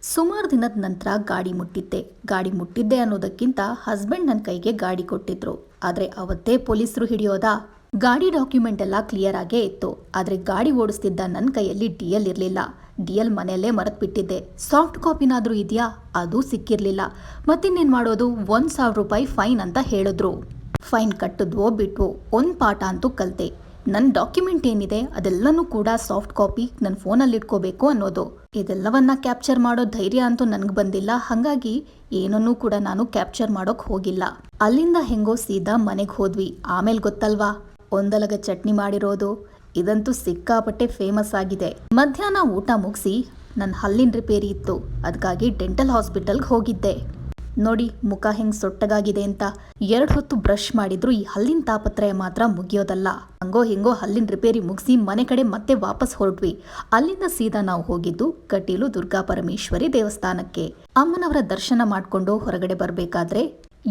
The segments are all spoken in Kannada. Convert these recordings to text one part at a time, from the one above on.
ಸುಮಾರು ದಿನದ ನಂತರ ಗಾಡಿ ಮುಟ್ಟಿದ್ದೆ ಅನ್ನೋದಕ್ಕಿಂತ ಹಸ್ಬೆಂಡ್ ನನ್ನ ಕೈಗೆ ಗಾಡಿ ಕೊಟ್ಟಿದ್ರು. ಆದರೆ ಅವತ್ತೇ ಪೊಲೀಸರು ಹಿಡಿಯೋದಾ? ಗಾಡಿ ಡಾಕ್ಯುಮೆಂಟ್ ಎಲ್ಲ ಕ್ಲಿಯರ್ ಆಗೇ ಇತ್ತು. ಆದರೆ ಗಾಡಿ ಓಡಿಸ್ತಿದ್ದ ನನ್ನ ಕೈಯಲ್ಲಿ ಡಿಎಲ್ ಇರಲಿಲ್ಲ. ಡಿಎಲ್ ಮನೆಯಲ್ಲೇ ಮರೆತು ಬಿಟ್ಟಿದ್ದೆ. ಸಾಫ್ಟ್ ಕಾಪಿನಾದರೂ ಇದೆಯಾ? ಅದು ಸಿಕ್ಕಿರಲಿಲ್ಲ. ಮತ್ತಿನ್ನೇನು ಮಾಡೋದು? 1,000 ರೂಪಾಯಿ ಫೈನ್ ಅಂತ ಹೇಳಿದ್ರು. ಫೈನ್ ಕಟ್ಟಿದ್ವೋ ಬಿಟ್ವೋ, ಒಂದು ಪಾಠ ಅಂತೂ ಕಲಿತೆ. ನನ್ನ ಡಾಕ್ಯುಮೆಂಟ್ ಏನಿದೆ ಅದೆಲ್ಲನೂ ಕೂಡ ಸಾಫ್ಟ್ ಕಾಪಿ ನನ್ನ ಫೋನಲ್ಲಿ ಇಟ್ಕೋಬೇಕು ಅನ್ನೋದು. ಇದೆಲ್ಲವನ್ನ ಕ್ಯಾಪ್ಚರ್ ಮಾಡೋ ಧೈರ್ಯ ಅಂತೂ ನನಗೆ ಬಂದಿಲ್ಲ. ಹಾಗಾಗಿ ಏನನ್ನೂ ಕೂಡ ನಾನು ಕ್ಯಾಪ್ಚರ್ ಮಾಡೋಕೆ ಹೋಗಿಲ್ಲ. ಅಲ್ಲಿಂದ ಹೆಂಗೋ ಸೀದಾ ಮನೆಗೆ ಹೋದ್ವಿ. ಆಮೇಲೆ ಗೊತ್ತಲ್ವಾ, ಒಂದಲಗ ಚಟ್ನಿ ಮಾಡಿರೋದು. ಇದಂತೂ ಸಿಕ್ಕಾಪಟ್ಟೆ ಫೇಮಸ್ ಆಗಿದೆ. ಮಧ್ಯಾಹ್ನ ಊಟ ಮುಗಿಸಿ ನನ್ನ ಹಲ್ಲಿನ ರಿಪೇರಿ ಇತ್ತು. ಅದಕ್ಕಾಗಿ ಡೆಂಟಲ್ ಹಾಸ್ಪಿಟಲ್ಗೆ ಹೋಗಿದ್ದೆ. ನೋಡಿ ಮುಖ ಹೆಂಗ್ ಸೊಟ್ಟಗಾಗಿದೆ ಅಂತ. 2 ಹೊತ್ತು ಬ್ರಷ್ ಮಾಡಿದ್ರು ಈ ಹಲ್ಲಿನ ತಾಪತ್ರಯ ಮಾತ್ರ ಮುಗಿಯೋದಲ್ಲ. ಹಂಗೋ ಹಿಂಗೋ ಹಲ್ಲಿನ ರಿಪೇರಿ ಮುಗಿಸಿ ಮನೆ ಕಡೆ ಮತ್ತೆ ವಾಪಸ್ ಹೊರಟ್ವಿ. ಅಲ್ಲಿಂದ ಸೀದಾ ನಾವು ಹೋಗಿದ್ದು ಕಟೀಲು ದುರ್ಗಾ ಪರಮೇಶ್ವರಿ ದೇವಸ್ಥಾನಕ್ಕೆ. ಅಮ್ಮನವರ ದರ್ಶನ ಮಾಡ್ಕೊಂಡು ಹೊರಗಡೆ ಬರ್ಬೇಕಾದ್ರೆ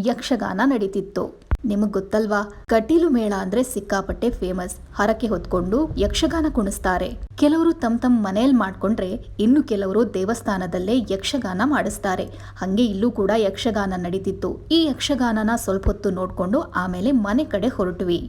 ಯಕ್ಷಗಾನ ನಡೀತಿತ್ತು. ನಿಮಗ್ ಗೊತ್ತಲ್ವಾ, ಕಟೀಲು ಮೇಳ ಅಂದ್ರೆ ಸಿಕ್ಕಾಪಟ್ಟೆ ಫೇಮಸ್. ಹರಕೆ ಹೊತ್ಕೊಂಡು ಯಕ್ಷಗಾನ ಕುಣಿಸ್ತಾರೆ. ಕೆಲವರು ತಮ್ಮ ಮನೆಯಲ್ಲಿ ಮಾಡ್ಕೊಂಡ್ರೆ ಇನ್ನು ಕೆಲವರು ದೇವಸ್ಥಾನದಲ್ಲೇ ಯಕ್ಷಗಾನ ಮಾಡಿಸ್ತಾರೆ. ಹಂಗೆ ಇಲ್ಲೂ ಕೂಡ ಯಕ್ಷಗಾನ ನಡೀತಿತ್ತು. ಈ ಯಕ್ಷಗಾನನ ಸ್ವಲ್ಪ ಹೊತ್ತು ನೋಡ್ಕೊಂಡು ಆಮೇಲೆ ಮನೆ ಕಡೆ ಹೊರಟ್ವಿ.